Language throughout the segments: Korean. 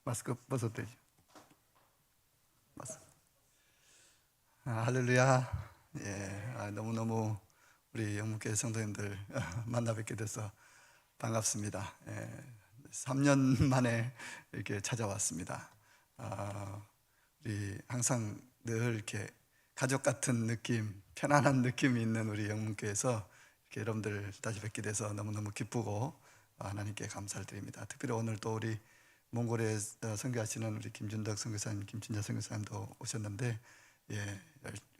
마스크 벗어도 되죠. 할렐루야. 너무너무 우리 영문교회 성도님들 만나 뵙게 돼서 반갑습니다. 3년 만에 이렇게 찾아왔습니다. 우리 항상 늘 이렇게 가족 같은 느낌, 편안한 느낌이 있는 우리 영문교회에서 이렇게 여러분들 다시 뵙게 돼서 너무너무 기쁘고 하나님께 감사를 드립니다. 특별히 오늘 또 우리 몽골에 선교하시는 우리 김준덕 선교사님, 김춘자 선교사님도 오셨는데,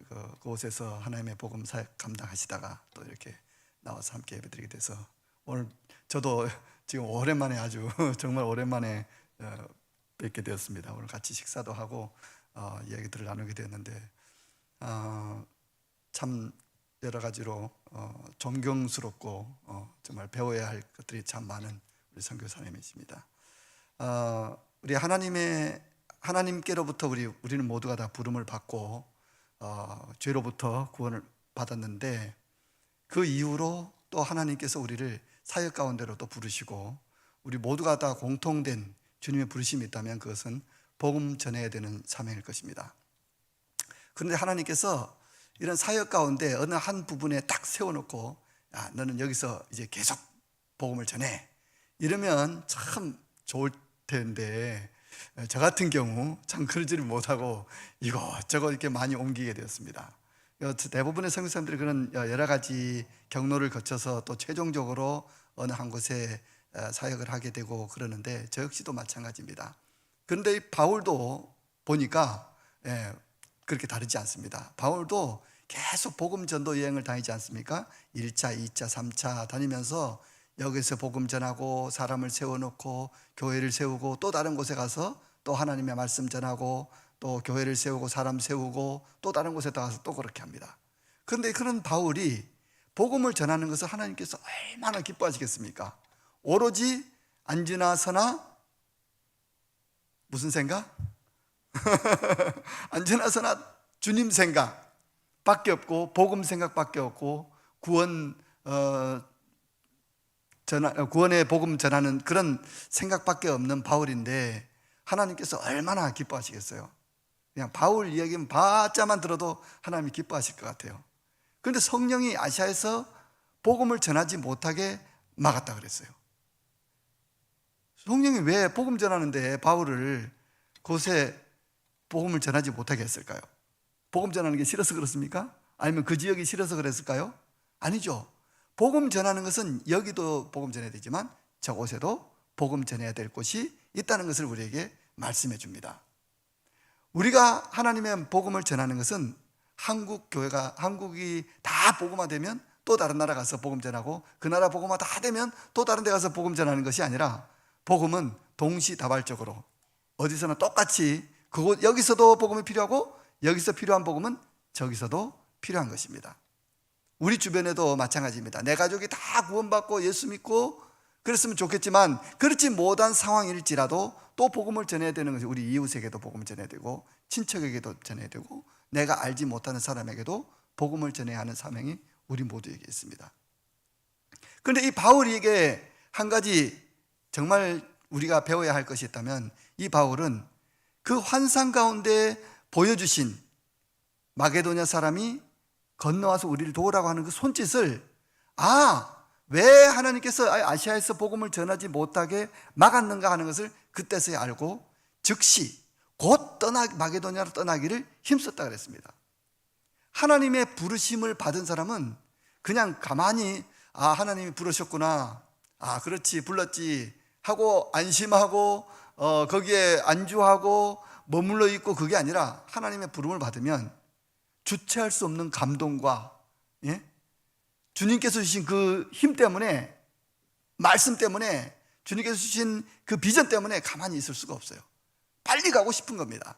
그곳에서 하나님의 복음 사역 감당하시다가 또 이렇게 나와서 함께 예배드리게 돼서 오늘 저도 지금 오랜만에 아주 정말 오랜만에 뵙게 되었습니다. 오늘 같이 식사도 하고 이야기들을 나누게 되었는데 참 여러 가지로 존경스럽고 정말 배워야 할 것들이 참 많은 우리 선교사님이십니다. 우리 하나님께로부터 우리는 모두가 다 부름을 받고 죄로부터 구원을 받았는데, 그 이후로 또 하나님께서 우리를 사역 가운데로 또 부르시고 우리 모두가 다 공통된 주님의 부르심이 있다면 그것은 복음 전해야 되는 사명일 것입니다. 그런데 하나님께서 이런 사역 가운데 어느 한 부분에 딱 세워놓고 너는 여기서 이제 계속 복음을 전해, 이러면 참 좋을 텐데 저 같은 경우 참 그러지를 못하고 이것저것 이렇게 많이 옮기게 되었습니다. 대부분의 선교사님들이 그런 여러 가지 경로를 거쳐서 또 최종적으로 어느 한 곳에 사역을 하게 되고 그러는데 저 역시도 마찬가지입니다. 그런데 이 바울도 보니까 그렇게 다르지 않습니다. 바울도 계속 복음 전도 여행을 다니지 않습니까? 1차, 2차, 3차 다니면서 여기서 복음 전하고 사람을 세워놓고 교회를 세우고 또 다른 곳에 가서 또 하나님의 말씀 전하고 또 교회를 세우고 사람 세우고 또 다른 곳에 가서 또 그렇게 합니다. 그런데 그런 바울이 복음을 전하는 것을 하나님께서 얼마나 기뻐하시겠습니까? 오로지 앉으나 서나 무슨 생각? 앉으나 서나 주님 생각 밖에 없고 복음 생각밖에 없고 구원의 복음 전하는 그런 생각밖에 없는 바울인데 하나님께서 얼마나 기뻐하시겠어요? 그냥 바울 이야기는 바자만 들어도 하나님이 기뻐하실 것 같아요. 그런데 성령이 아시아에서 복음을 전하지 못하게 막았다 그랬어요. 성령이 왜 복음 전하는데 바울을 그곳에 복음을 전하지 못하게 했을까요? 복음 전하는 게 싫어서 그렇습니까? 아니면 그 지역이 싫어서 그랬을까요? 아니죠. 복음 전하는 것은 여기도 복음 전해야 되지만 저곳에도 복음 전해야 될 곳이 있다는 것을 우리에게 말씀해 줍니다. 우리가 하나님의 복음을 전하는 것은 한국이 다 복음화되면 또 다른 나라 가서 복음 전하고 그 나라 복음화 다 되면 또 다른 데 가서 복음 전하는 것이 아니라 복음은 동시다발적으로 어디서나 똑같이 여기서도 복음이 필요하고 여기서 필요한 복음은 저기서도 필요한 것입니다. 우리 주변에도 마찬가지입니다. 내 가족이 다 구원받고 예수 믿고 그랬으면 좋겠지만 그렇지 못한 상황일지라도 또 복음을 전해야 되는 것이 우리 이웃에게도 복음을 전해야 되고 친척에게도 전해야 되고 내가 알지 못하는 사람에게도 복음을 전해야 하는 사명이 우리 모두에게 있습니다. 그런데 이 바울에게 한 가지 정말 우리가 배워야 할 것이 있다면 이 바울은 그 환상 가운데 보여주신 마게도냐 사람이 건너와서 우리를 도우라고 하는 그 손짓을 왜 하나님께서 아시아에서 복음을 전하지 못하게 막았는가 하는 것을 그때서야 알고 즉시 곧 마게도냐로 떠나기를 힘썼다 그랬습니다. 하나님의 부르심을 받은 사람은 그냥 가만히 하나님이 부르셨구나, 그렇지 불렀지 하고 안심하고 거기에 안주하고 머물러 있고 그게 아니라 하나님의 부름을 받으면 주체할 수 없는 감동과 주님께서 주신 그 힘 때문에, 말씀 때문에, 주님께서 주신 그 비전 때문에 가만히 있을 수가 없어요. 빨리 가고 싶은 겁니다.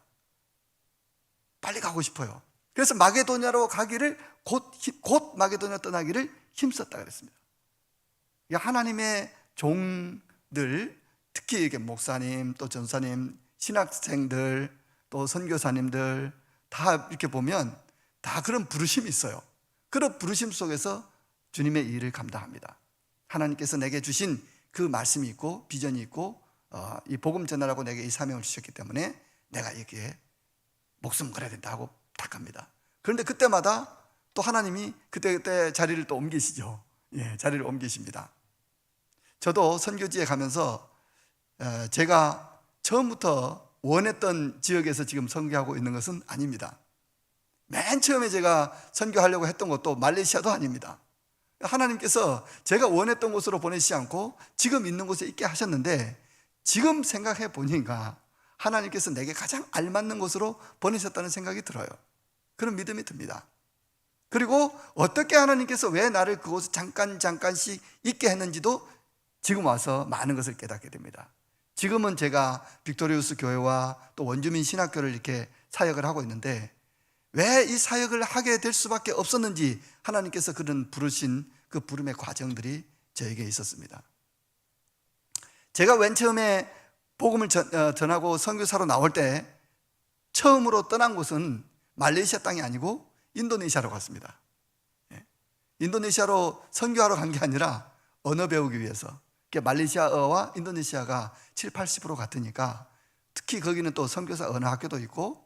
빨리 가고 싶어요. 그래서 마게도냐로 가기를 곧 마게도냐 떠나기를 힘썼다 그랬습니다. 하나님의 종들, 특히 이게 목사님, 또 전사님, 신학생들, 또 선교사님들 다 이렇게 보면 다 그런 부르심이 있어요. 그런 부르심 속에서 주님의 일을 감당합니다. 하나님께서 내게 주신 그 말씀이 있고 비전이 있고 이 복음 전하라고 내게 이 사명을 주셨기 때문에 내가 여기에 목숨 걸어야 된다고 딱 합니다. 그런데 그때마다 또 하나님이 그때 자리를 또 옮기시죠. 예, 자리를 옮기십니다. 저도 선교지에 가면서 제가 처음부터 원했던 지역에서 지금 선교하고 있는 것은 아닙니다. 맨 처음에 제가 선교하려고 했던 곳도 말레이시아도 아닙니다. 하나님께서 제가 원했던 곳으로 보내시지 않고 지금 있는 곳에 있게 하셨는데, 지금 생각해 보니까 하나님께서 내게 가장 알맞는 곳으로 보내셨다는 생각이 들어요. 그런 믿음이 듭니다. 그리고 어떻게 하나님께서 왜 나를 그곳에 잠깐씩 있게 했는지도 지금 와서 많은 것을 깨닫게 됩니다. 지금은 제가 빅토리우스 교회와 또 원주민 신학교를 이렇게 사역을 하고 있는데, 왜 이 사역을 하게 될 수밖에 없었는지 하나님께서 그런 부르신 그 부름의 과정들이 저에게 있었습니다. 제가 맨 처음에 복음을 전하고 선교사로 나올 때 처음으로 떠난 곳은 말레이시아 땅이 아니고 인도네시아로 갔습니다. 인도네시아로 선교하러 간 게 아니라 언어 배우기 위해서. 말레이시아어와 인도네시아가 70~80% 같으니까, 특히 거기는 또 선교사 언어 학교도 있고,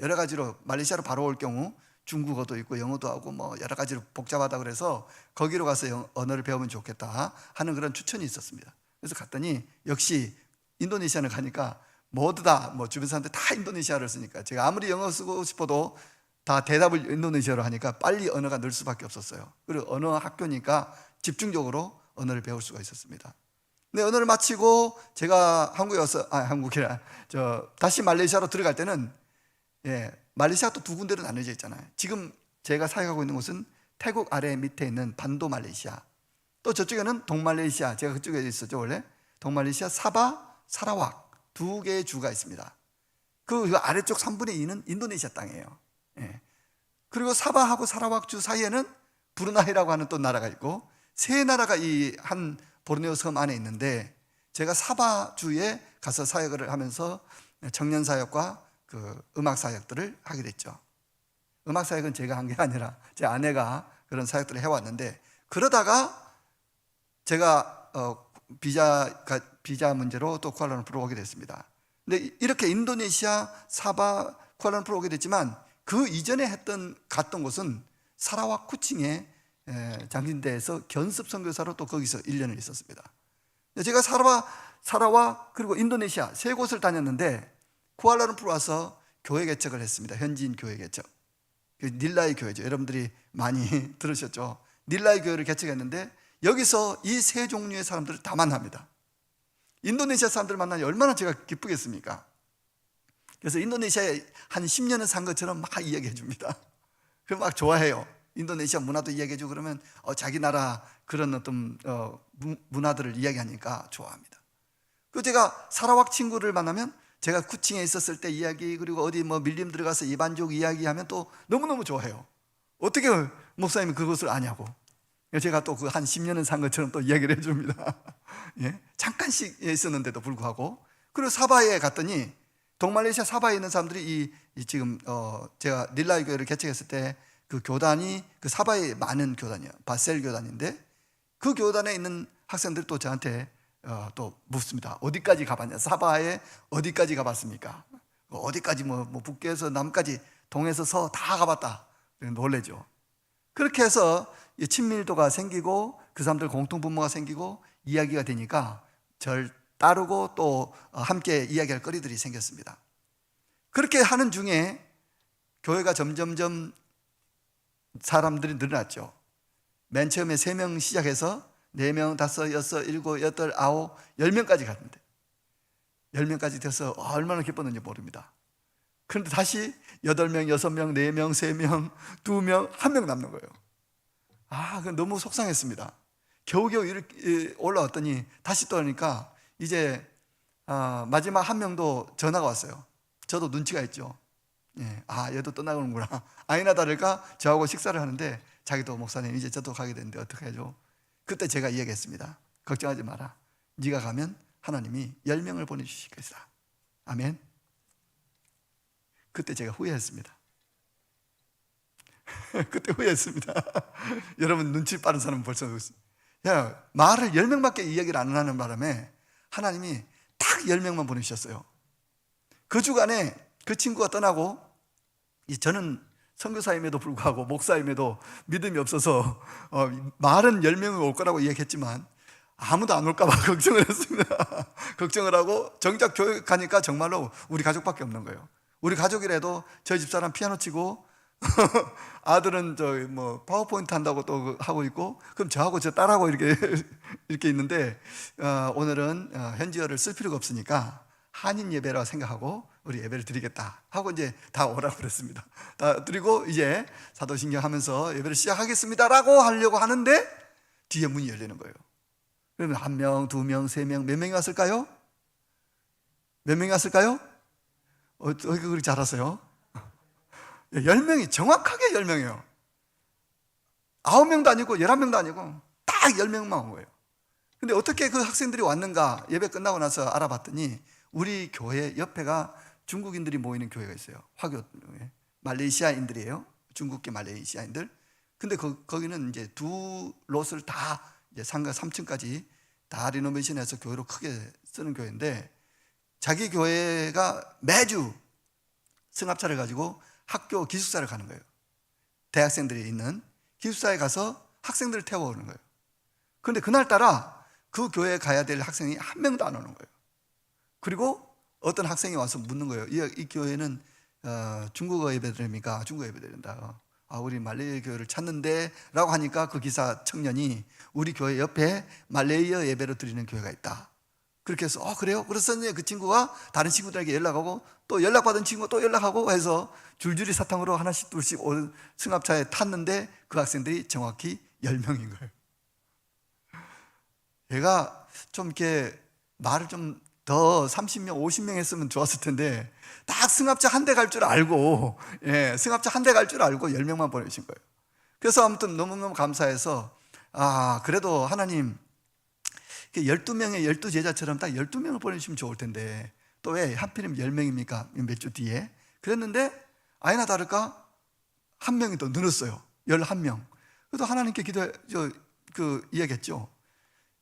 여러 가지로 말레이시아로 바로 올 경우 중국어도 있고 영어도 하고 뭐 여러 가지로 복잡하다 그래서 거기로 가서 언어를 배우면 좋겠다 하는 그런 추천이 있었습니다. 그래서 갔더니 역시 인도네시아를 가니까 모두 다 주변 사람들 다 인도네시아를 쓰니까 제가 아무리 영어 쓰고 싶어도 다 대답을 인도네시아로 하니까 빨리 언어가 늘 수밖에 없었어요. 그리고 언어 학교니까 집중적으로 언어를 배울 수가 있었습니다. 근데 언어를 마치고 제가 한국에 와서 다시 말레이시아로 들어갈 때는 말레이시아 또 두 군데로 나눠져 있잖아요. 지금 제가 사역하고 있는 곳은 태국 아래 밑에 있는 반도 말레이시아, 또 저쪽에는 동말레이시아, 제가 그쪽에 있었죠 원래. 동말레이시아 사바, 사라왁 두 개의 주가 있습니다. 그 아래쪽 3분의 2는 인도네시아 땅이에요. 그리고 사바하고 사라왁 주 사이에는 브루나이라고 하는 또 나라가 있고, 세 나라가 이 한 보르네오 섬 안에 있는데, 제가 사바주에 가서 사역을 하면서 청년 사역과 그 음악 사역들을 하게 됐죠. 음악 사역은 제가 한 게 아니라 제 아내가 그런 사역들을 해왔는데, 그러다가 제가 비자 문제로 또 쿠알라룸푸르 오게 됐습니다. 근데 이렇게 인도네시아 사바 쿠알라룸푸르 오게 됐지만, 그 이전에 갔던 곳은 사라와 쿠칭의 장신대에서 견습 선교사로 또 거기서 1년을 있었습니다. 제가 사라와 그리고 인도네시아 세 곳을 다녔는데, 쿠알라룸푸르 와서 교회 개척을 했습니다. 현지인 교회 개척. 닐라이 교회죠. 여러분들이 많이 들으셨죠. 닐라이 교회를 개척했는데, 여기서 이 세 종류의 사람들을 다 만납니다. 인도네시아 사람들 만나니 얼마나 제가 기쁘겠습니까? 그래서 인도네시아에 한 10년을 산 것처럼 막 이야기해 줍니다. 그럼 막 좋아해요. 인도네시아 문화도 이야기해 주고 그러면 자기 나라 그런 어떤 문화들을 이야기하니까 좋아합니다. 그 제가 사라왁 친구를 만나면 제가 쿠칭에 있었을 때 이야기, 그리고 어디 밀림 들어가서 이반족 이야기하면 또 너무너무 좋아해요. 어떻게 목사님이 그것을 아냐고. 제가 또 그 한 10년은 산 것처럼 또 이야기를 해줍니다. 잠깐씩 있었는데도 불구하고. 그리고 사바에 갔더니 동말레이시아 사바에 있는 사람들이 지금 제가 닐라이 교회를 개척했을 때 그 교단이 그 사바에 많은 교단이에요. 바셀 교단인데, 그 교단에 있는 학생들이 또 저한테 또 묻습니다. 어디까지 가봤냐? 사바에 어디까지 가봤습니까? 어디까지 북에서 남까지 동에서 서 다 가봤다. 놀래죠. 그렇게 해서 친밀도가 생기고 그 사람들 공통분모가 생기고 이야기가 되니까 절 따르고 또 함께 이야기할 거리들이 생겼습니다. 그렇게 하는 중에 교회가 점점점 사람들이 늘어났죠. 맨 처음에 3명 시작해서 4명, 5, 6, 7, 8, 9, 10명까지 갔는데, 10명까지 돼서 얼마나 기뻤는지 모릅니다. 그런데 다시 8명, 6명, 4명, 3명, 2명, 1명 남는 거예요. 그건 너무 속상했습니다. 겨우겨우 이렇게 올라왔더니 다시 떠오니까 이제 마지막 1명도 전화가 왔어요. 저도 눈치가 있죠. 얘도 떠나가는구나. 아니나 다를까 저하고 식사를 하는데 자기도 목사님 이제 저도 가게 되는데 어떻게 하죠? 그때 제가 이야기했습니다. 걱정하지 마라. 네가 가면 하나님이 10명을 보내주실 것이다. 아멘. 그때 제가 후회했습니다. 그때 후회했습니다. 여러분 눈치 빠른 사람은 벌써 말을 10명밖에 이야기를 안 하는 바람에 하나님이 딱 10명만 보내주셨어요. 그 주간에 그 친구가 떠나고, 저는 선교사임에도 불구하고 목사임에도 믿음이 없어서 말은 10명이 올 거라고 이야기했지만 아무도 안 올까 봐 걱정을 했습니다. 걱정을 하고 정작 교회 가니까 정말로 우리 가족밖에 없는 거예요. 우리 가족이라도 저희 집사람 피아노 치고 아들은 파워포인트 한다고 또 하고 있고, 그럼 저하고 저 딸하고 이렇게 있는데, 오늘은 현지어를 쓸 필요가 없으니까 한인 예배라 생각하고 우리 예배를 드리겠다 하고 이제 다 오라고 그랬습니다. 다 드리고 이제 사도신경 하면서 예배를 시작하겠습니다라고 하려고 하는데 뒤에 문이 열리는 거예요. 그러면 1명, 2명, 3명, 몇 명이 왔을까요? 몇 명이 왔을까요? 어떻게 그렇게 잘하세요? 10명이, 정확하게 10명이에요. 9명도 아니고 11명도 아니고 딱 10명만 온 거예요. 근데 어떻게 그 학생들이 왔는가 예배 끝나고 나서 알아봤더니 우리 교회 옆에가 중국인들이 모이는 교회가 있어요. 화교, 말레이시아인들이에요. 중국계 말레이시아인들. 근데 거기는 이제 두 롯을 다 이제 상가 3층까지 다 리노베이션해서 교회로 크게 쓰는 교회인데, 자기 교회가 매주 승합차를 가지고 학교 기숙사를 가는 거예요. 대학생들이 있는 기숙사에 가서 학생들을 태워오는 거예요. 그런데 그날따라 그 교회에 가야 될 학생이 한 명도 안 오는 거예요. 그리고 어떤 학생이 와서 묻는 거예요. 이 교회는 중국어 예배 드립니까? 중국어 예배 드린다. 우리 말레이어 교회를 찾는데 라고 하니까 그 기사 청년이 우리 교회 옆에 말레이어 예배로 드리는 교회가 있다. 그렇게 해서 그래요? 그래서 그 친구가 다른 친구들에게 연락하고 또 연락받은 친구가 또 연락하고 해서 줄줄이 사탕으로 하나씩 둘씩 승합차에 탔는데 그 학생들이 정확히 10명인 거예요. 얘가 좀 이렇게 말을 좀 더 30명, 50명 했으면 좋았을 텐데 딱 승합차 한 대 갈 줄 알고, 승합차 한 대 갈 줄 알고 10명만 보내주신 거예요. 그래서 아무튼 너무너무 감사해서 그래도 하나님 12명의 12제자처럼 딱 12명을 보내주시면 좋을 텐데 또 왜 하필이면 10명입니까? 몇 주 뒤에. 그랬는데 아니나 다를까 한 명이 더 늘었어요. 11명. 그래도 하나님께 이야기했죠.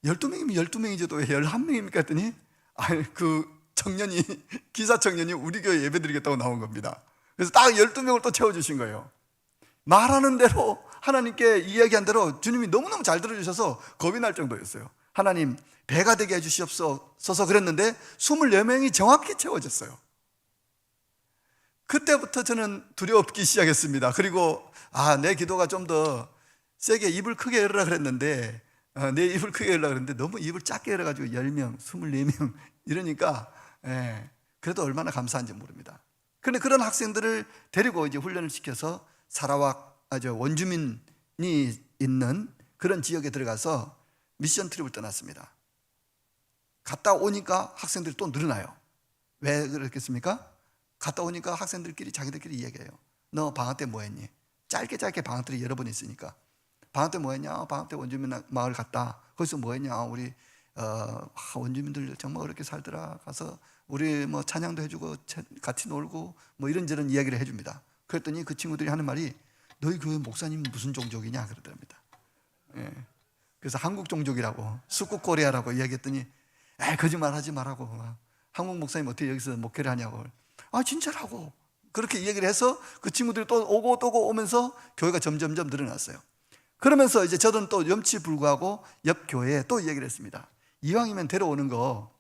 12명이면 12명이지 또 왜 11명입니까? 했더니 그 청년이, 기사 청년이 우리 교회 예배 드리겠다고 나온 겁니다. 그래서 딱 12명을 또 채워주신 거예요. 말하는 대로 하나님께 이야기한 대로 주님이 너무너무 잘 들어주셔서 겁이 날 정도였어요. 하나님 배가 되게 해주시옵소서 그랬는데 24명이 정확히 채워졌어요. 그때부터 저는 두려워기 시작했습니다. 그리고 내 기도가 좀 더 세게 입을 크게 열으라 그랬는데 내 입을 크게 열으라 그랬는데 너무 입을 작게 열어가지고 10명, 24명 이러니까 그래도 얼마나 감사한지 모릅니다. 그런데 그런 학생들을 데리고 이제 훈련을 시켜서 사라왁 원주민이 있는 그런 지역에 들어가서 미션 트립을 떠났습니다. 갔다 오니까 학생들이 또 늘어나요. 왜 그렇겠습니까? 갔다 오니까 학생들끼리 자기들끼리 이야기해요. 너 방학 때 뭐 했니? 짧게 방학들이 여러 번 있으니까 방학 때 뭐 했냐? 방학 때 원주민 마을 갔다. 거기서 뭐 했냐? 우리 원주민들 정말 어렵게 살더라. 가서 우리 뭐 찬양도 해주고 같이 놀고 뭐 이런저런 이야기를 해줍니다. 그랬더니 그 친구들이 하는 말이 너희 교회 목사님은 무슨 종족이냐 그러더랍니다. 그래서 한국 종족이라고 숙국코리아라고 이야기했더니 거짓말하지 말라고. 한국 목사님 어떻게 여기서 목회를 하냐고. 진짜라고. 그렇게 이야기를 해서 그 친구들이 또 오고 오면서 교회가 점점점 늘어났어요. 그러면서 이제 저는 또 염치불구하고 옆 교회에 또 이야기를 했습니다. 이왕이면 데려오는 거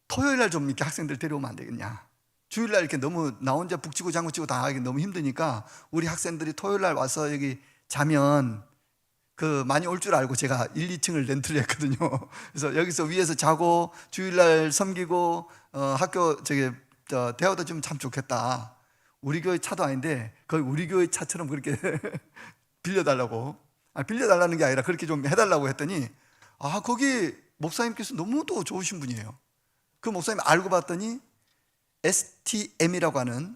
토요일 날 좀 이렇게 학생들 데려오면 안 되겠냐. 주일 날 이렇게 너무 나 혼자 북치고 장구치고 다 하기 너무 힘드니까 우리 학생들이 토요일 날 와서 여기 자면 많이 올 줄 알고 제가 1, 2층을 렌트를 했거든요. 그래서 여기서 위에서 자고 주일날 섬기고 학교 대화도 좀 참 좋겠다. 우리 교회 차도 아닌데 거의 우리 교회 차처럼 그렇게 빌려달라고. 빌려달라는 게 아니라 그렇게 좀 해달라고 했더니 거기 목사님께서 너무도 좋으신 분이에요. 그 목사님 알고 봤더니 STM이라고 하는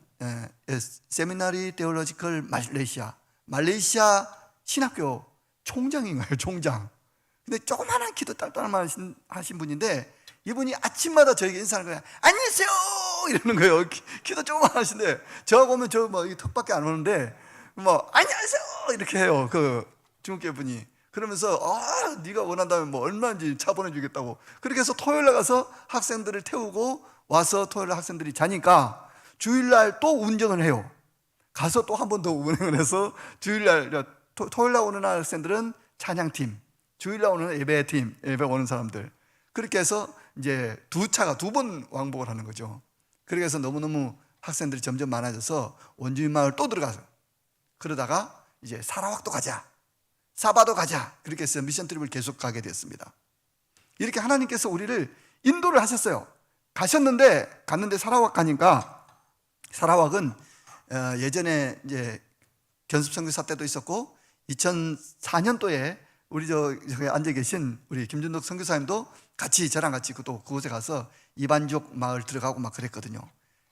세미나리 테올로지컬 말레이시아 신학교 총장인 거예요. 총장. 근데 조그마한 키도 딸딸만 하신 분인데 이분이 아침마다 저에게 인사하는 거예요. 안녕하세요 이러는 거예요. 키도 조그만 하신데 저하고 오면 이 턱밖에 안 오는데 안녕하세요 이렇게 해요. 그 중국계 분이. 그러면서 네가 원한다면 뭐 얼마인지 차 보내주겠다고. 그렇게 해서 토요일날 가서 학생들을 태우고 와서 토요일날 학생들이 자니까 주일날 또 운전을 해요. 가서 또 한 번 더 운행을 해서 주일날 토요일날 오는 학생들은 찬양팀, 주일날 오는 예배팀, 예배 오는 사람들, 그렇게 해서 이제 두 번 왕복을 하는 거죠. 그렇게 해서 너무너무 학생들이 점점 많아져서 원주민 마을 또 들어가서 그러다가 이제 사라왁도 가자, 사바도 가자, 그렇게 해서 미션 트립을 계속 가게 됐습니다. 이렇게 하나님께서 우리를 인도를 하셨어요. 갔는데 사라왁 가니까, 사라왁은 예전에 이제 견습 선교사 때도 있었고 2004년도에 우리 저기 앉아 계신 우리 김준덕 선교사님도 같이 저랑 같이 또 그곳에 가서 이반족 마을 들어가고 막 그랬거든요.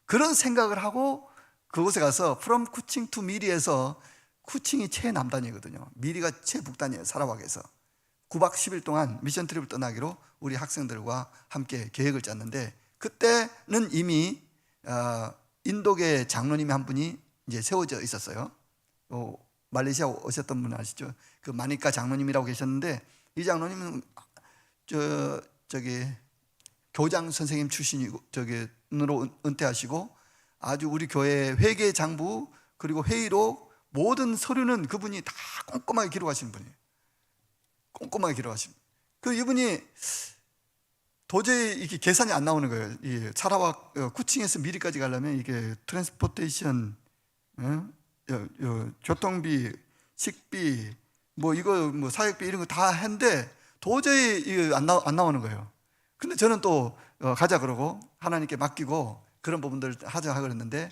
그런 생각을 하고 그곳에 가서 from 쿠칭 to 미리에서, 쿠칭이 최남단이거든요. 미리가 최북단이에요. 사라왁에서 9박 10일 동안 미션 트립을 떠나기로 우리 학생들과 함께 계획을 짰는데, 그때는 이미 인도계 장로님이 한 분이 이제 세워져 있었어요. 말레이시아 오셨던 분 아시죠? 그 마니까 장로님이라고 계셨는데, 이 장로님은 저기 교장 선생님 출신이고 으로 은퇴하시고 아주 우리 교회 회계 장부 그리고 회의록 모든 서류는 그분이 다 꼼꼼하게 기록하시는 분이에요. 꼼꼼하게 기록하시는 분. 이분이 도저히 이게 계산이 안 나오는 거예요. 이 사라왁 쿠칭에서 미리까지 가려면 이게 트랜스포테이션, 교통비, 식비, 뭐 이거 뭐 사역비 이런 거 다 했는데 도저히 이게 안 나오는 거예요. 근데 저는 또 가자 그러고 하나님께 맡기고 그런 부분들을 하자 그랬는데,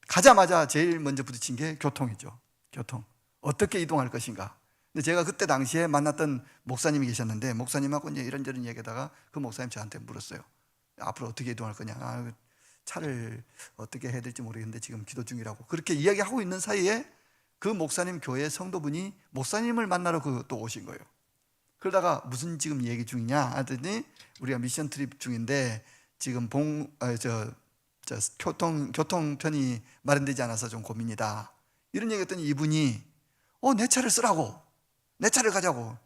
가자마자 제일 먼저 부딪힌 게 교통이죠. 교통. 어떻게 이동할 것인가. 근데 제가 그때 당시에 만났던 목사님이 계셨는데, 목사님하고 이제 이런저런 얘기하다가 그 목사님 저한테 물었어요. 앞으로 어떻게 이동할 거냐. 차를 어떻게 해야 될지 모르겠는데 지금 기도 중이라고. 그렇게 이야기하고 있는 사이에 그 목사님 교회 성도분이 목사님을 만나러 또 오신 거예요. 그러다가 무슨 지금 얘기 중이냐 하더니, 우리가 미션 트립 중인데 지금 교통편이 마련되지 않아서 좀 고민이다, 이런 얘기 했더니 이분이 내 차를 쓰라고, 내 차를 가자고.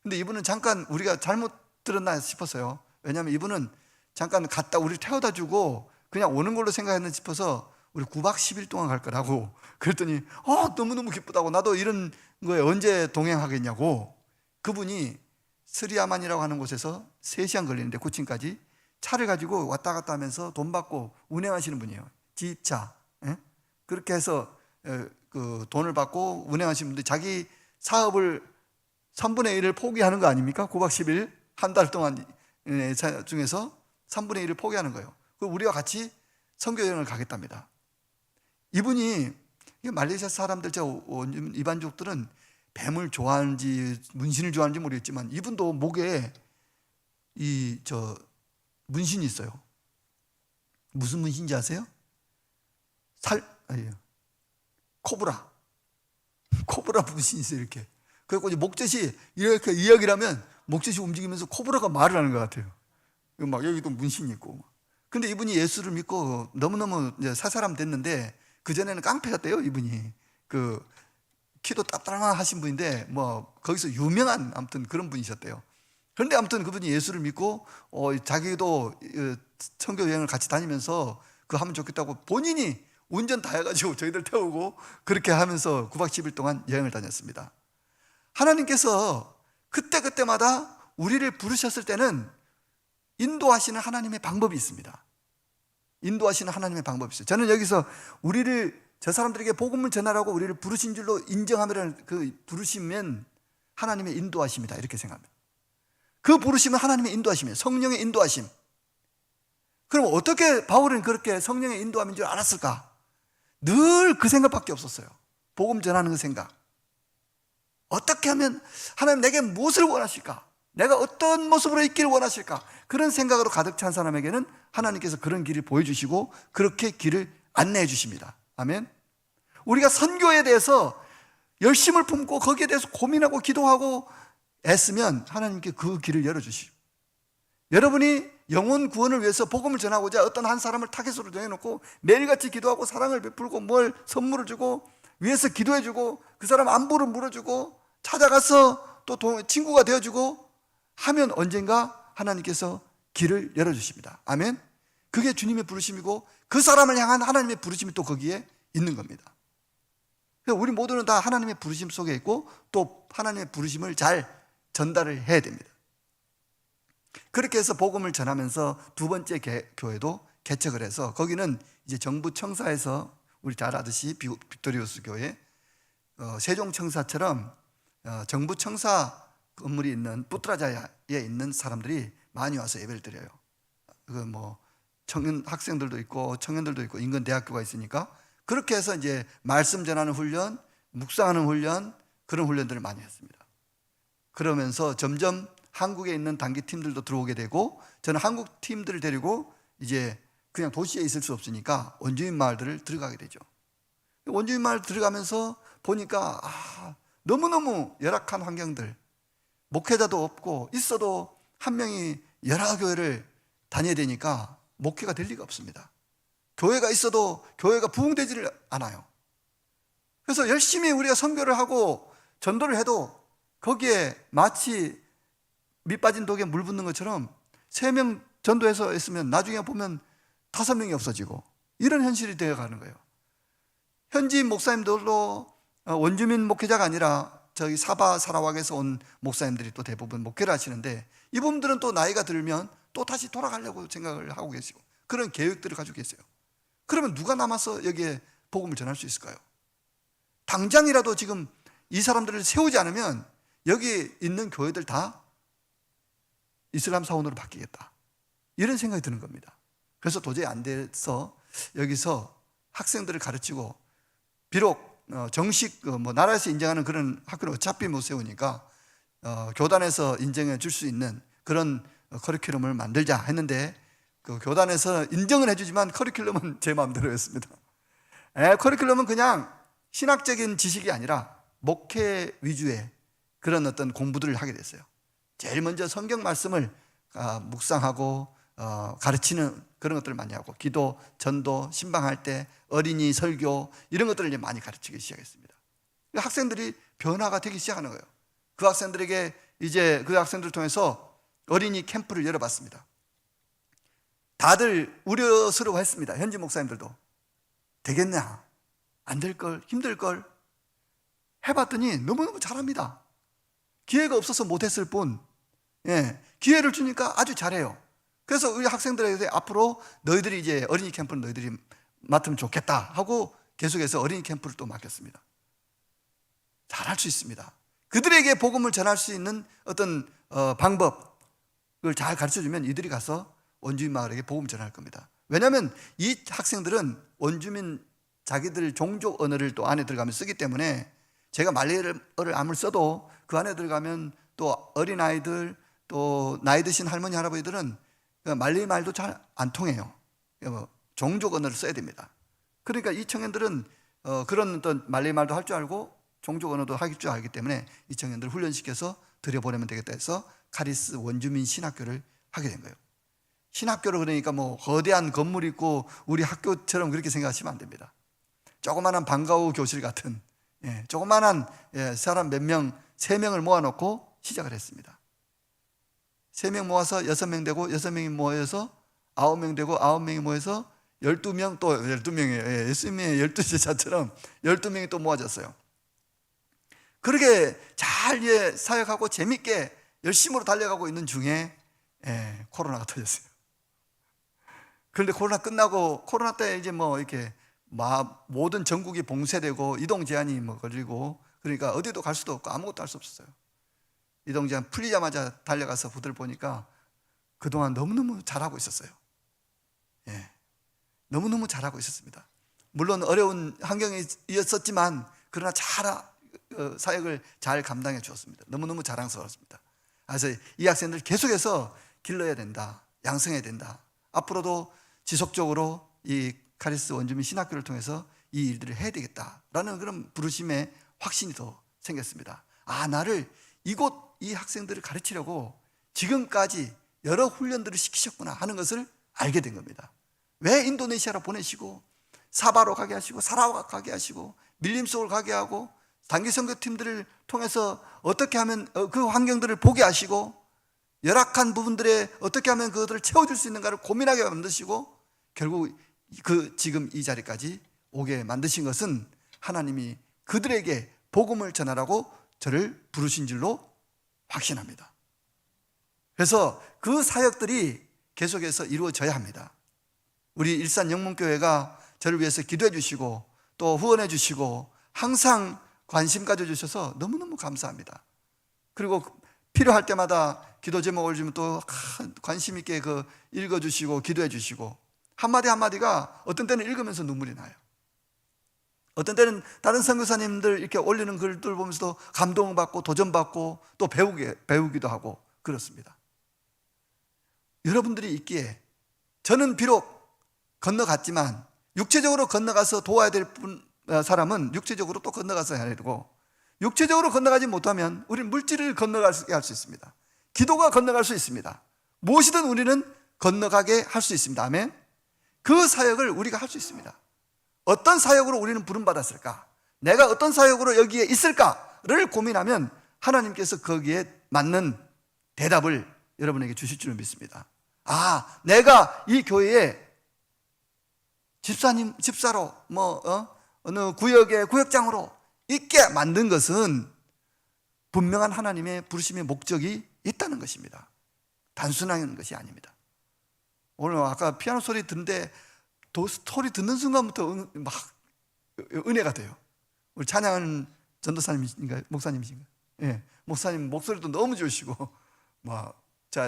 근데 이분은 잠깐 우리가 잘못 들었나 싶었어요. 왜냐하면 이분은 잠깐 갔다 우리를 태워다 주고 그냥 오는 걸로 생각했나 싶어서 우리 9박 10일 동안 갈 거라고. 그랬더니 너무너무 기쁘다고, 나도 이런 거에 언제 동행하겠냐고. 그분이 스리아만이라고 하는 곳에서 3시간 걸리는데 고층까지 차를 가지고 왔다 갔다 하면서 돈 받고 운행하시는 분이에요. 지입차. 그렇게 해서 그 돈을 받고 운행하시는 분들, 자기 사업을 3분의 1을 포기하는 거 아닙니까? 9박 10일 한 달 동안 중에서 3분의 1을 포기하는 거예요. 그리고 우리와 같이 선교 여행을 가겠답니다. 이분이, 말레이시아 사람들, 이반족들은 뱀을 좋아하는지 문신을 좋아하는지 모르겠지만 이분도 목에 문신이 있어요. 무슨 문신인지 아세요? 코브라 문신이 있어요. 이렇게. 그래서 이제 목젖이 이렇게 이야기를 하면 목젖이 움직이면서 코브라가 말을 하는 것 같아요. 막 여기도 문신이 있고. 근데 이분이 예수를 믿고 너무너무 이제 사사람 됐는데, 그전에는 깡패였대요. 이분이 키도 따뜻하신 분인데 뭐 거기서 유명한 아무튼 그런 분이셨대요. 그런데 아무튼 그분이 예수를 믿고 자기도 선교 여행을 같이 다니면서 그거 하면 좋겠다고 본인이 운전 다 해가지고 저희들 태우고 그렇게 하면서 9박 10일 동안 여행을 다녔습니다. 하나님께서 그때마다 우리를 부르셨을 때는 인도하시는 하나님의 방법이 있습니다. 인도하시는 하나님의 방법이 있어요. 저는 여기서 저 사람들에게 복음을 전하라고 우리를 부르신 줄로 인정하면, 그 부르시면 하나님의 인도하심이다, 이렇게 생각합니다. 그 부르심은 하나님의 인도하심이에요. 성령의 인도하심. 그럼 어떻게 바울은 그렇게 성령의 인도함인 줄 알았을까? 늘 그 생각밖에 없었어요. 복음 전하는 그 생각. 어떻게 하면 하나님 내게 무엇을 원하실까? 내가 어떤 모습으로 있기를 원하실까? 그런 생각으로 가득 찬 사람에게는 하나님께서 그런 길을 보여주시고 그렇게 길을 안내해 주십니다. 아멘. 우리가 선교에 대해서 열심을 품고 거기에 대해서 고민하고 기도하고 애쓰면 하나님께 그 길을 열어주시고, 여러분이 영혼 구원을 위해서 복음을 전하고자 어떤 한 사람을 타겟으로 정해놓고 매일같이 기도하고 사랑을 베풀고 뭘 선물을 주고 위해서 기도해주고 그 사람 안부를 물어주고 찾아가서 또 친구가 되어주고 하면 언젠가 하나님께서 길을 열어주십니다. 아멘. 그게 주님의 부르심이고 그 사람을 향한 하나님의 부르심이 또 거기에 있는 겁니다. 그래서 우리 모두는 다 하나님의 부르심 속에 있고 또 하나님의 부르심을 잘 전달을 해야 됩니다. 그렇게 해서 복음을 전하면서 두 번째 교회도 개척을 해서 거기는 이제 정부 청사에서 우리 잘 아듯이 빅토리우스 교회, 세종청사처럼 정부 청사 건물이 있는 뿌트라자야에 있는 사람들이 많이 와서 예배를 드려요. 청년 학생들도 있고 청년들도 있고 인근 대학교가 있으니까 그렇게 해서 이제 말씀 전하는 훈련, 묵상하는 훈련, 그런 훈련들을 많이 했습니다. 그러면서 점점 한국에 있는 단기 팀들도 들어오게 되고 저는 한국 팀들을 데리고 이제 그냥 도시에 있을 수 없으니까 원주민 마을들을 들어가게 되죠. 원주민 마을 들어가면서 보니까 너무너무 열악한 환경들, 목회자도 없고 있어도 한 명이 여러 교회를 다녀야 되니까 목회가 될 리가 없습니다. 교회가 있어도 교회가 부흥되지를 않아요. 그래서 열심히 우리가 선교를 하고 전도를 해도 거기에 마치 밑 빠진 독에 물 붓는 것처럼 3명 전도해서 했으면 나중에 보면 5명이 없어지고 이런 현실이 되어가는 거예요. 현지 목사님들도 원주민 목회자가 아니라 저기 사바사라왁에서 온 목사님들이 또 대부분 목회를 하시는데 이분들은 또 나이가 들면 또 다시 돌아가려고 생각을 하고 계시고 그런 계획들을 가지고 계세요. 그러면 누가 남아서 여기에 복음을 전할 수 있을까요? 당장이라도 지금 이 사람들을 세우지 않으면 여기 있는 교회들 다 이슬람 사원으로 바뀌겠다, 이런 생각이 드는 겁니다. 그래서 도저히 안 돼서 여기서 학생들을 가르치고 비록 정식 나라에서 인정하는 그런 학교를 어차피 못 세우니까 교단에서 인정해 줄 수 있는 그런 커리큘럼을 만들자 했는데 그 교단에서 인정은 해주지만 커리큘럼은 제 마음대로 했습니다. 커리큘럼은 그냥 신학적인 지식이 아니라 목회 위주의 그런 어떤 공부들을 하게 됐어요. 제일 먼저 성경 말씀을 묵상하고 가르치는 그런 것들을 많이 하고 기도, 전도, 신방할 때 어린이 설교 이런 것들을 이제 많이 가르치기 시작했습니다. 학생들이 변화가 되기 시작하는 거예요. 그 학생들에게 이제 그 학생들을 통해서 어린이 캠프를 열어봤습니다. 다들 우려스러워했습니다. 현지 목사님들도 되겠냐, 안 될걸, 힘들걸. 해봤더니 너무너무 잘합니다. 기회가 없어서 못했을 뿐 기회를 주니까 아주 잘해요. 그래서 우리 학생들에게 앞으로 너희들이 이제 어린이 캠프는 너희들이 맡으면 좋겠다 하고 계속해서 어린이 캠프를 또 맡겼습니다. 잘할 수 있습니다. 그들에게 복음을 전할 수 있는 어떤 방법을 잘 가르쳐주면 이들이 가서 원주민 마을에게 복음을 전할 겁니다. 왜냐하면 이 학생들은 원주민 자기들 종족 언어를 또 안에 들어가면 쓰기 때문에 제가 말레이어를 아무리 써도 그 안에 들어가면 또 어린아이들 또 나이 드신 할머니 할아버지들은 말레이 말도 잘 안 통해요. 종족 언어를 써야 됩니다. 그러니까 이 청년들은 그런 어떤 말레이 말도 할 줄 알고 종족 언어도 할 줄 알기 때문에 이 청년들을 훈련시켜서 들여보내면 되겠다 해서 카리스 원주민 신학교를 하게 된 거예요. 신학교를 그러니까 거대한 건물이 있고 우리 학교처럼 그렇게 생각하시면 안 됩니다. 조그마한 방과후 교실 같은 조그마한 사람 몇 명, 3명을 모아놓고 시작을 했습니다. 3명 모아서 6명 되고 6명이 모여서 9명 되고 9명이 모여서 12명 또 12명이에요. 예수님의 12제자처럼 12명이 또 모아졌어요. 그렇게 잘 사역하고 재밌게 열심으로 달려가고 있는 중에 코로나가 터졌어요. 그런데 코로나 끝나고 코로나 때 이제 이렇게 모든 전국이 봉쇄되고 이동 제한이 걸리고 그러니까 어디도 갈 수도 없고 아무것도 할 수 없었어요. 이동 제한 풀리자마자 달려가서 부들 보니까 그동안 너무너무 잘하고 있었어요. 너무너무 잘하고 있었습니다. 물론 어려운 환경이었었지만 그러나 사역을 잘 감당해 주었습니다. 너무너무 자랑스러웠습니다. 그래서 이 학생들 계속해서 길러야 된다, 양성해야 된다. 앞으로도 지속적으로 이 카리스 원주민 신학교를 통해서 이 일들을 해야 되겠다라는 그런 부르심의 확신이 더 생겼습니다. 나를 이 학생들을 가르치려고 지금까지 여러 훈련들을 시키셨구나 하는 것을 알게 된 겁니다. 왜 인도네시아로 보내시고 사바로 가게 하시고 사라와크 가게 하시고 밀림 속을 가게 하고 단기 선교팀들을 통해서 어떻게 하면 그 환경들을 보게 하시고 열악한 부분들에 어떻게 하면 그것들을 채워줄 수 있는가를 고민하게 만드시고 결국 지금 이 자리까지 오게 만드신 것은 하나님이 그들에게 복음을 전하라고 저를 부르신 줄로 확신합니다. 그래서 그 사역들이 계속해서 이루어져야 합니다. 우리 일산 영문교회가 저를 위해서 기도해 주시고 또 후원해 주시고 항상 관심 가져주셔서 너무너무 감사합니다. 그리고 필요할 때마다 기도 제목을 주면 또 관심 있게 읽어주시고 기도해 주시고 한마디 한마디가 어떤 때는 읽으면서 눈물이 나요. 어떤 때는 다른 선교사님들 이렇게 올리는 글들 보면서도 감동받고 도전받고 또 배우기도 하고 그렇습니다. 여러분들이 있기에 저는 비록 건너갔지만 육체적으로 건너가서 도와야 될 사람은 육체적으로 또 건너가서 해야 되고 육체적으로 건너가지 못하면 우리는 물질을 건너가게 할 수 있습니다. 기도가 건너갈 수 있습니다. 무엇이든 우리는 건너가게 할 수 있습니다. 아멘. 그 사역을 우리가 할 수 있습니다. 어떤 사역으로 우리는 부름받았을까? 내가 어떤 사역으로 여기에 있을까를 고민하면 하나님께서 거기에 맞는 대답을 여러분에게 주실 줄 믿습니다. 내가 이 교회에 집사로 어느 구역의 구역장으로 있게 만든 것은 분명한 하나님의 부르심의 목적이 있다는 것입니다. 단순한 것이 아닙니다. 오늘 아까 피아노 소리 듣는데 소리 듣는 순간부터 막 은혜가 돼요. 우리 찬양하는 전도사님이신가요? 목사님이신가요? 예, 목사님 목소리도 너무 좋으시고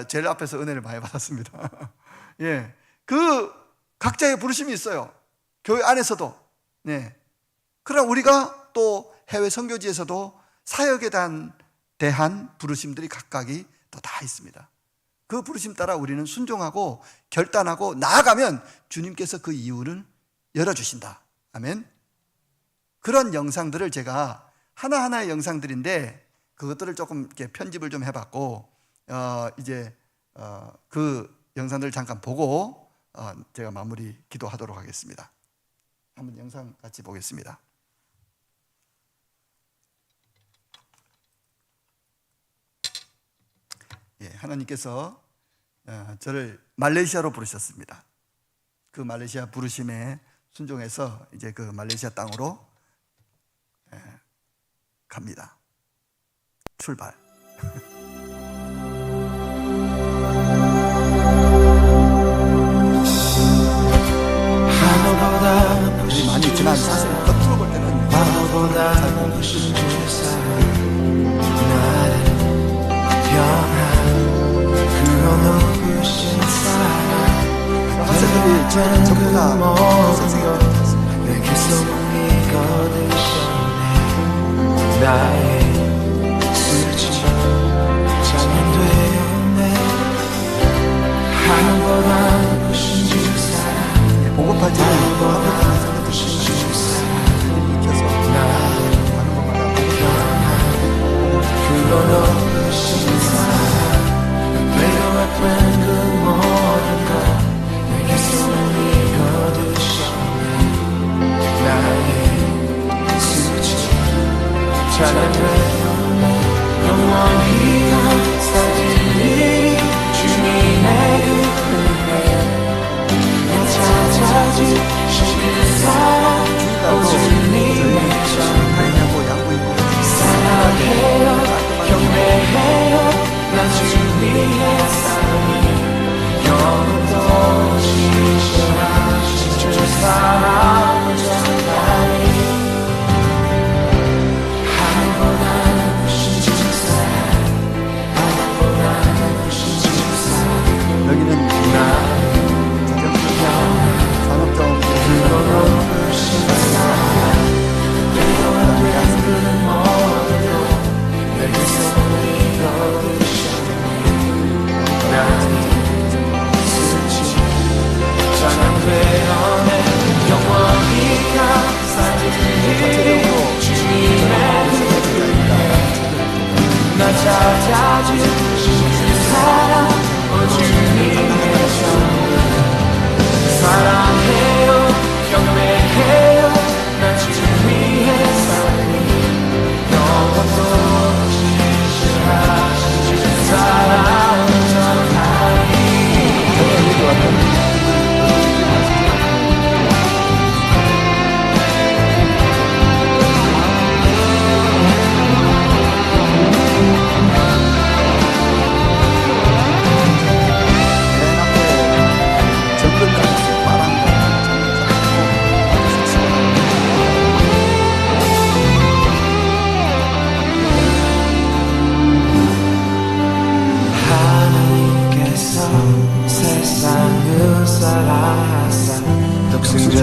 제일 앞에서 은혜를 많이 받았습니다. 예, 각자의 부르심이 있어요. 교회 안에서도. 네. 그러나 우리가 또 해외 선교지에서도 사역에 대한 부르심들이 각각이 또 다 있습니다. 그 부르심 따라 우리는 순종하고 결단하고 나아가면 주님께서 그 이유를 열어주신다. 아멘. 그런 영상들을 제가 하나하나의 영상들인데 그것들을 조금 이렇게 편집을 좀 해봤고 그 영상들을 잠깐 보고 제가 마무리 기도하도록 하겠습니다. 한번 영상 같이 보겠습니다. 하나님께서 저를 말레이시아로 부르셨습니다. 그 말레이시아 부르심에 순종해서 이제 그 말레이시아 땅으로 갑니다. 출발. 우리 많이 있지만 사실 겉으로 볼 때는 잘 학생들이 전부 다 선생님들 보급할 때는 익혀서 하는 것마다 주님하고 양보 있고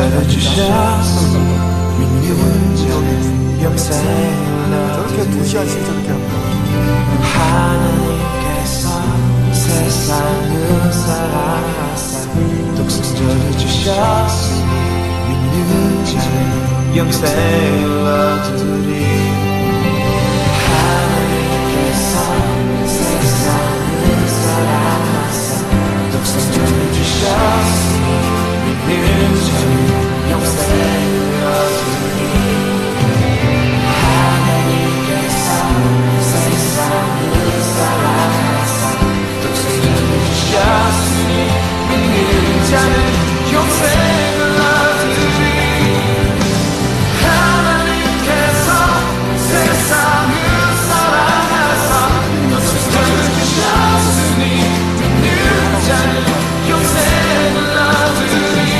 승천을 주셨으니 믿는 자는 영생을 저렇게 2시간씩 저렇게 합니다. 하나님께서 세상을 사랑하사 독생자를 주셨으니 믿는 자는 영생을 얻으리. 하나님께서 세상을 사랑하사 독생자를 주셨으니 믿는 자는 영생을 얻으리. 하나님께서 세상을 사랑하사 독생자를 주셨으니 믿는 자는 영생을 얻으리. 하나님께서 세상을 사랑하사 독생자를 주셨으니 믿는 자는 영생을 얻으리.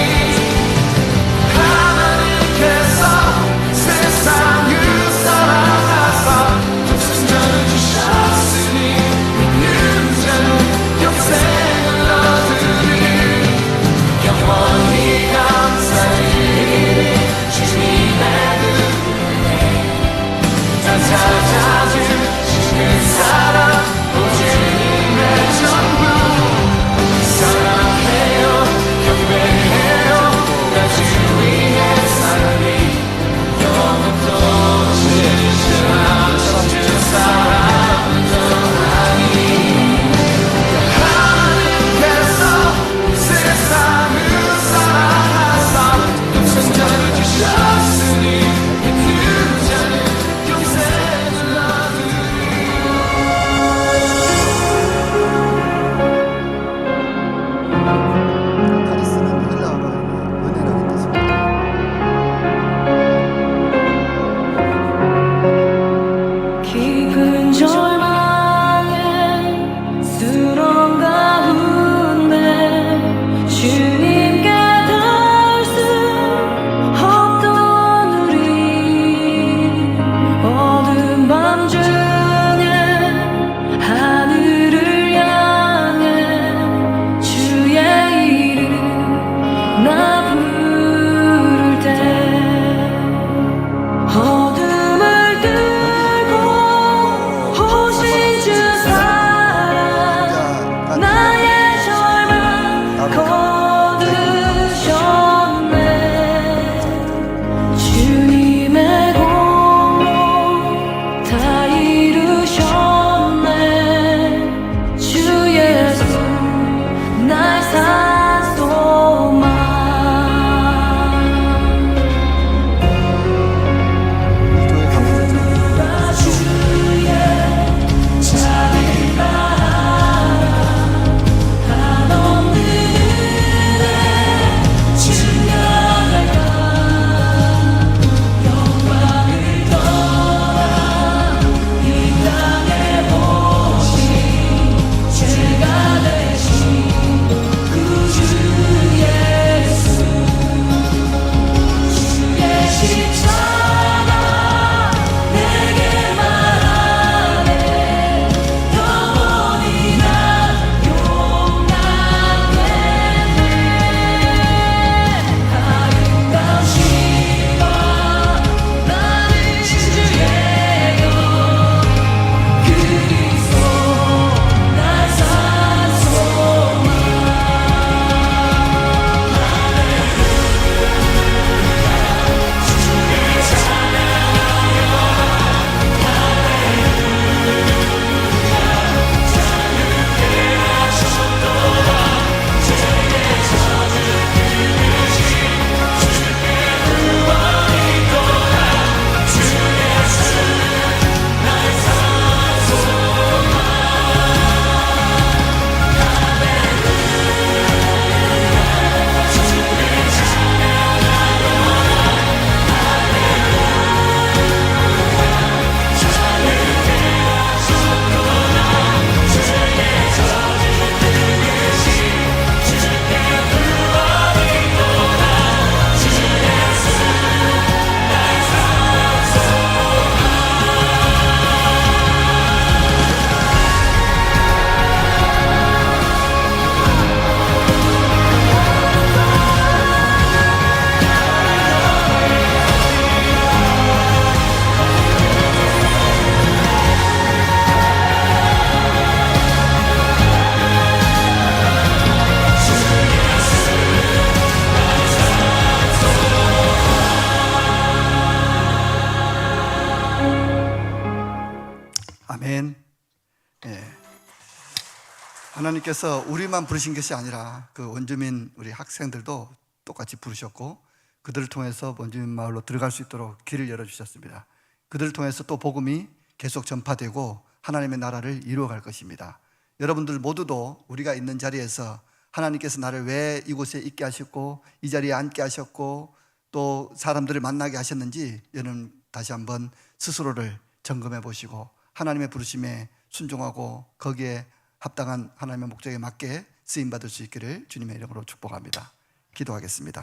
하나님께서 우리만 부르신 것이 아니라 그 원주민 우리 학생들도 똑같이 부르셨고 그들을 통해서 원주민 마을로 들어갈 수 있도록 길을 열어주셨습니다. 그들을 통해서 또 복음이 계속 전파되고 하나님의 나라를 이루어갈 것입니다. 여러분들 모두도 우리가 있는 자리에서 하나님께서 나를 왜 이곳에 있게 하셨고 이 자리에 앉게 하셨고 또 사람들을 만나게 하셨는지 여러분 다시 한번 스스로를 점검해 보시고 하나님의 부르심에 순종하고 거기에 합당한 하나님의 목적에 맞게 쓰임받을 수 있기를 주님의 이름으로 축복합니다. 기도하겠습니다.